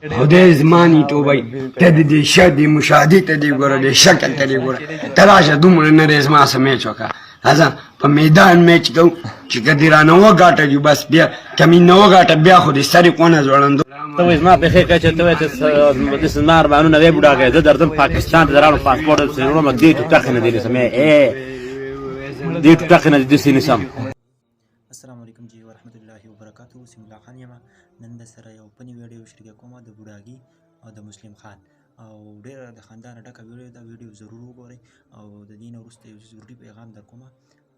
خدای زمانی توبه ته دې شدې مشاهدې ته دې ګوره دې شکل ته دې ګوره ته راشه دومره نرې زما سه میچ وکړه راځه په میدان میچ کوو چې که دې رانه وګاټه جو بس بیا که مې نه وګاټه بیا خو دې سرې کونه ځوړندو ته وایې زما پېښې کوې چې ته وایې داسې زما ارمانونه وی بوډاګی زه درځم پاکستان ته د راوړم پاسپورټ درپسې وړم دې ټوټکې نه دې نیسم دې ټوټکې نه داسې نیسم. السلام علیکم جی ورحمت الله وبرکاتہ. سیم الله خان یم. نن د سره یو فني ویډیو شریکه کوم د بوډاګي او د مسلم خان او ډیره د خاندان ډکه ویډیو دا ویډیو ضرور وګورئ او د دې نه وروسته یو ضروري پیغام در کوم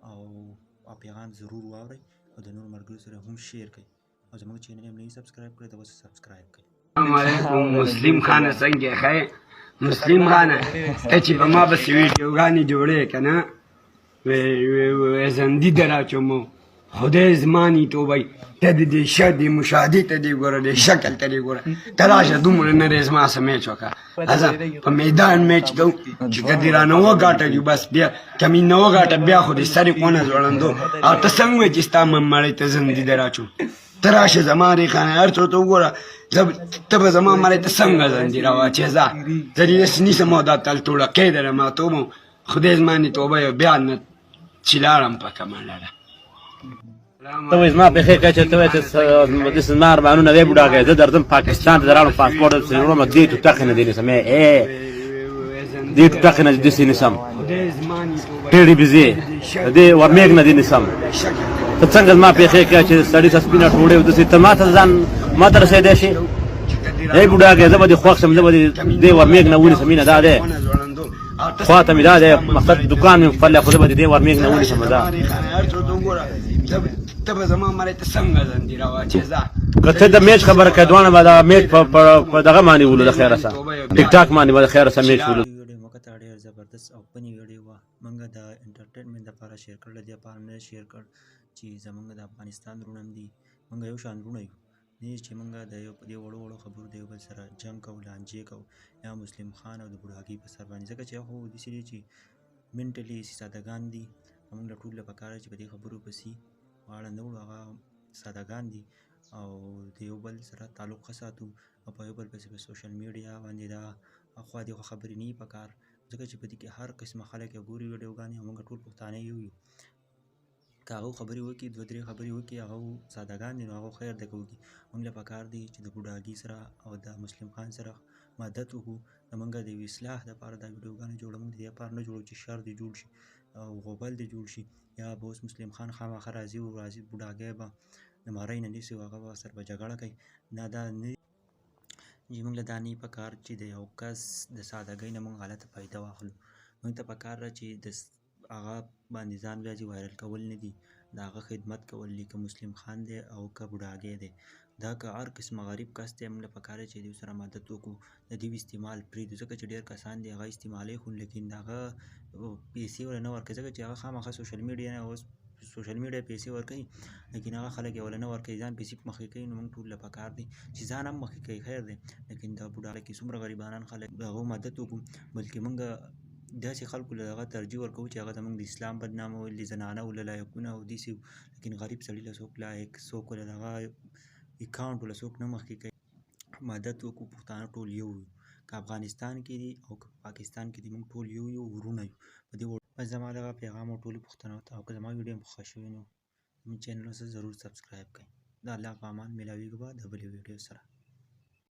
او پیغام ضرور واورئ او د نور ملګرو سره هم شیر کړئ او زموږ چینل هم نه سبسکرایب کړئ ته اوس سبسکرایب کړئ. السلام علیکم مسلم خان څنګه ښه مسلم خان ته چې په ما بس ویډیوګانې جوړې که نه زندي در اچومو خدای زمانی توبه ته دې شدې مشاهدې ته دې ګوره دې شکل ته دې ګوره ته راشه دومره نرې زما سه میچ وکړه راځه په میدان میچ کوو چې که دې رانه وګاټه جو بس بیا که مې نه وګاټه بیا خو دې سرې کونه ځوړندو او ته څنګه وایې چې ستا مړی ته زندي در اچوم ته راشه زما ریخانه هر څو ته وګوره ته به زما مړی ته څنګه زندي راواچې ځه زه دې داسې نیسم او دا تلتوړکۍ درم او ته وم خدای زمانې توبه یو بیا نه چې لاړم په کمنډه ته وایې زما پېښې کوې چې ته وایې داسې زما ارمانونه وی بوډاګی زه درځم پاکستان ته د راوړم پاسپورټ درپسې وړم دې ټوټکې نه دې نیسم دې ټوټکې نه داسې نیسم ټېړې بېزې دې ورمېږ نه دې نیسم. ته څنګه زما پېښې کوې چې سړي ته سپینه ټوډۍ داسې ته ما ته ځان ما ته رسېدی شې ای بوډاګی زه به دې خوښ شم زه به دې ورمېږ نه ونیسم مینه دا دی خوا ته مې دا دی مقصد دکان مې خپل خو زه به دې ورمېږ نه ونیسم دا ته به زما مړی ته څنګه زندي راواچې ځه که ته د میچ خبره کوې دواړه به دا میچ په دغه باندې ولو د خیره سه ټیک ټاک باندې به د خیره سه میچ ولو. ویډیو موږ ته ډېر زبردست او فني ویډیو وه. موږ د انټرټینمنټ لپاره شیر کړل دې لپاره نه شیر کړ چې زموږ د افغانستان وروڼه هم دي موږ یو شان وروڼه یو نه چې موږ د یو په دې وړو وړو خبرو د یو بل سره جنګ کوو لانجې کوو یا مسلم خان او د بوډاګي په سر باندې ځکه چې خو داسې دی چې منټلي سادهګان دي موږ له ټولو پکار چې په دې خبرو پسې واړه نه وړو هغه سادهګان دي او د یو بل سره تعلق ښه ساتو او په یو بل پسې په سوشل میډیا باندې دا خوا دېخوا خبرې نه وي پکار ځکه چې په دې کې هر قسمه خلک ګوري ویډیوګانې او موږ ټول پښتانه یو که هغه خبرې وکړي دوه درې خبرې وکړي هغه سادهګان دي نو هغه خیر دی که وکړي موږ له پکار دی چې د بوډاګي سره او د مسلم خان سره مدد وکړو زموږ د یوې اصلاح دپاره دا ویډیوګانې جوړو موږ د دې لپاره نه جوړو چې شر دې جوړ شي او غوبل دې جوړ شي یا به اوس مسلم خان خامخا راځي او راځي بوډاګی به د مارۍ نه نیسي او هغه به سر به جګړه کوي نه دا نه چې موږ له دا نه پکار چې د یو کس د سادهګۍ نه موږ غلطه فایده واخلو موږ ته پکار ده چې د هغه باندې ځان بیا چې وایرل کول نه دي د هغه خدمت کول دي که مسلم خان دی او که بوډاګی دی دا که هر قسمه غریب کس دی موږ له پکار دی چې دوی سره مدد وکړو د دوی استعمال پرېږدو ځکه چې ډېر کسان دي هغه استعمالوي خو لیکن د هغه پیسې ورله نه ورکوي ځکه چې هغه خامخا سوشل میډیا نه اوس سوشل میډیا پیسې ورکوي لیکن هغه خلک یې ورله نه ورکوي ځان پیسې په مخکې کوي نو موږ ټول له پکار دی چې ځان هم مخکې کوي خیر دی لیکن دا بوډا کې څومره غریبانان خلک د هغو مدد وکړو بلکې موږ داسې خلکو له هغه ترجیح ورکوو چې هغه زموږ د اسلام بدنامول د زنانه له لایقونه او داسې لیکن غریب سړي له څوک لایق څوک له هغه اکاونټ له څوک نه مخکې کوي مدد وکړو پښتانه ټول یو یو که افغانستان کې دي او که پاکستان کې دي موږ ټول یو یو وروڼه یو په دې بس زما دغه پیغام او ټولو پوښتنو ته او که زما ویډیو هم خوښ شوي نو زموږ چینل سره ضرور سبسکرایب کړئ د الله په امان میلاویږو به د بلې ویډیو سره.